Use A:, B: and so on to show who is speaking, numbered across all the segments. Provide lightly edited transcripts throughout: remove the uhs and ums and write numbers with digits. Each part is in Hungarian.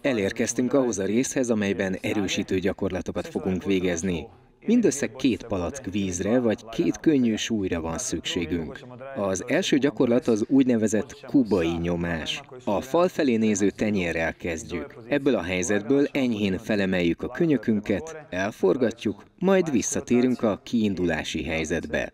A: Elérkeztünk ahhoz a részhez, amelyben erősítő gyakorlatokat fogunk végezni. Mindössze 2 palack vízre vagy 2 könnyű súlyra van szükségünk. Az első gyakorlat az úgynevezett kubai nyomás. A fal felé néző tenyérrel kezdjük. Ebből a helyzetből enyhén felemeljük a könyökünket, elforgatjuk, majd visszatérünk a kiindulási helyzetbe.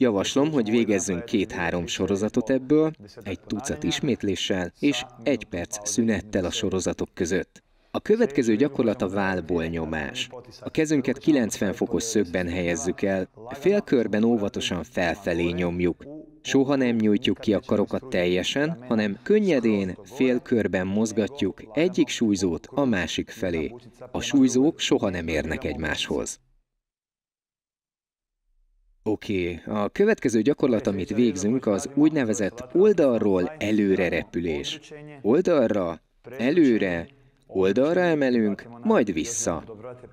A: Javaslom, hogy végezzünk 2-3 sorozatot ebből, egy tucat ismétléssel és 1 perc szünettel a sorozatok között. A következő gyakorlat a vállból nyomás. A kezünket 90 fokos szögben helyezzük el, félkörben óvatosan felfelé nyomjuk. Soha nem nyújtjuk ki a karokat teljesen, hanem könnyedén, félkörben mozgatjuk egyik súlyzót a másik felé. A súlyzók soha nem érnek egymáshoz. Oké, a következő gyakorlat, amit végzünk, az úgynevezett oldalról előre repülés. Oldalra, előre, oldalra emelünk, majd vissza.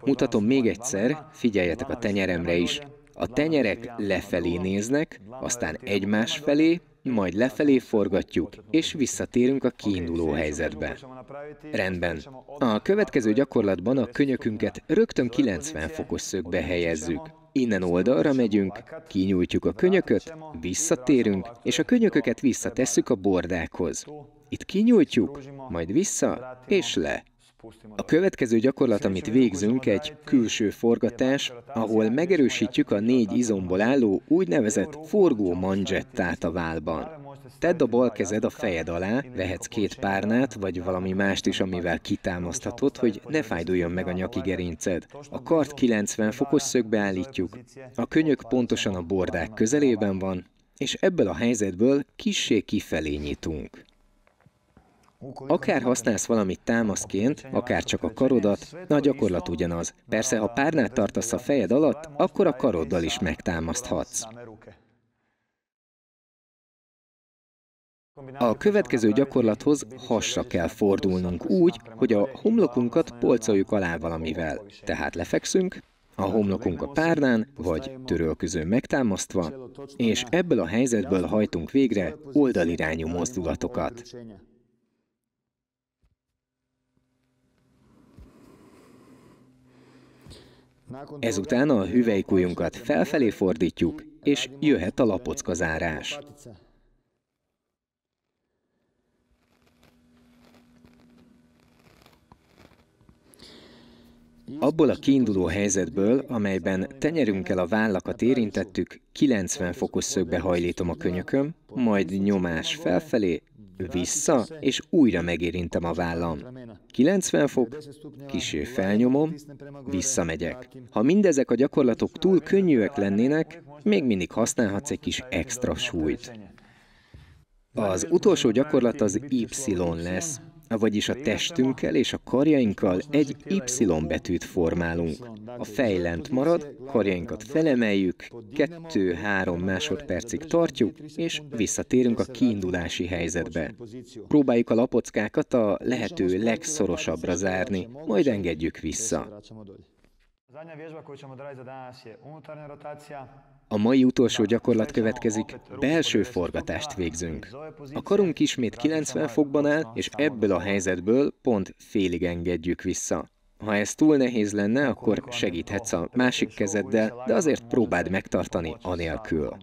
A: Mutatom még egyszer, figyeljetek a tenyeremre is. A tenyerek lefelé néznek, aztán egymás felé, majd lefelé forgatjuk, és visszatérünk a kiinduló helyzetbe. Rendben. A következő gyakorlatban a könyökünket rögtön 90 fokos szögbe helyezzük. Innen oldalra megyünk, kinyújtjuk a könyököt, visszatérünk, és a könyököket visszatesszük a bordákhoz. Itt kinyújtjuk, majd vissza, és le. A következő gyakorlat, amit végzünk, egy külső forgatás, ahol megerősítjük a 4 izomból álló úgynevezett forgó manzsettát a vállban. Tedd a bal kezed a fejed alá, vehetsz 2 párnát, vagy valami mást is, amivel kitámaszthatod, hogy ne fájduljon meg a nyaki gerinced. A kart 90 fokos szögbe állítjuk, a könyök pontosan a bordák közelében van, és ebből a helyzetből kissé kifelé nyitunk. Akár használsz valamit támaszként, akár csak a karodat, a gyakorlat ugyanaz. Persze, ha párnát tartasz a fejed alatt, akkor a karoddal is megtámaszthatsz. A következő gyakorlathoz hasra kell fordulnunk úgy, hogy a homlokunkat polcoljuk alá valamivel. Tehát lefekszünk, a homlokunk a párnán, vagy törölközőn megtámasztva, és ebből a helyzetből hajtunk végre oldalirányú mozdulatokat. Ezután a hüvelykujjunkat felfelé fordítjuk, és jöhet a lapockazárás. Abból a kiinduló helyzetből, amelyben tenyerünkkel a vállakat érintettük, 90 fokos szögbe hajlítom a könyököm, majd nyomás felfelé, vissza, és újra megérintem a vállam. 90 fok, kissé felnyomom, visszamegyek. Ha mindezek a gyakorlatok túl könnyűek lennének, még mindig használhatsz egy kis extra súlyt. Az utolsó gyakorlat az Y lesz, vagyis a testünkkel és a karjainkkal egy Y betűt formálunk. A fej lent marad, karjainkat felemeljük, 2-3 másodpercig tartjuk, és visszatérünk a kiindulási helyzetbe. Próbáljuk a lapockákat a lehető legszorosabbra zárni, majd engedjük vissza. A mai utolsó gyakorlat következik, belső forgatást végzünk. A karunk ismét 90 fokban áll, és ebből a helyzetből pont félig engedjük vissza. Ha ez túl nehéz lenne, akkor segíthetsz a másik kezeddel, de azért próbáld megtartani anélkül.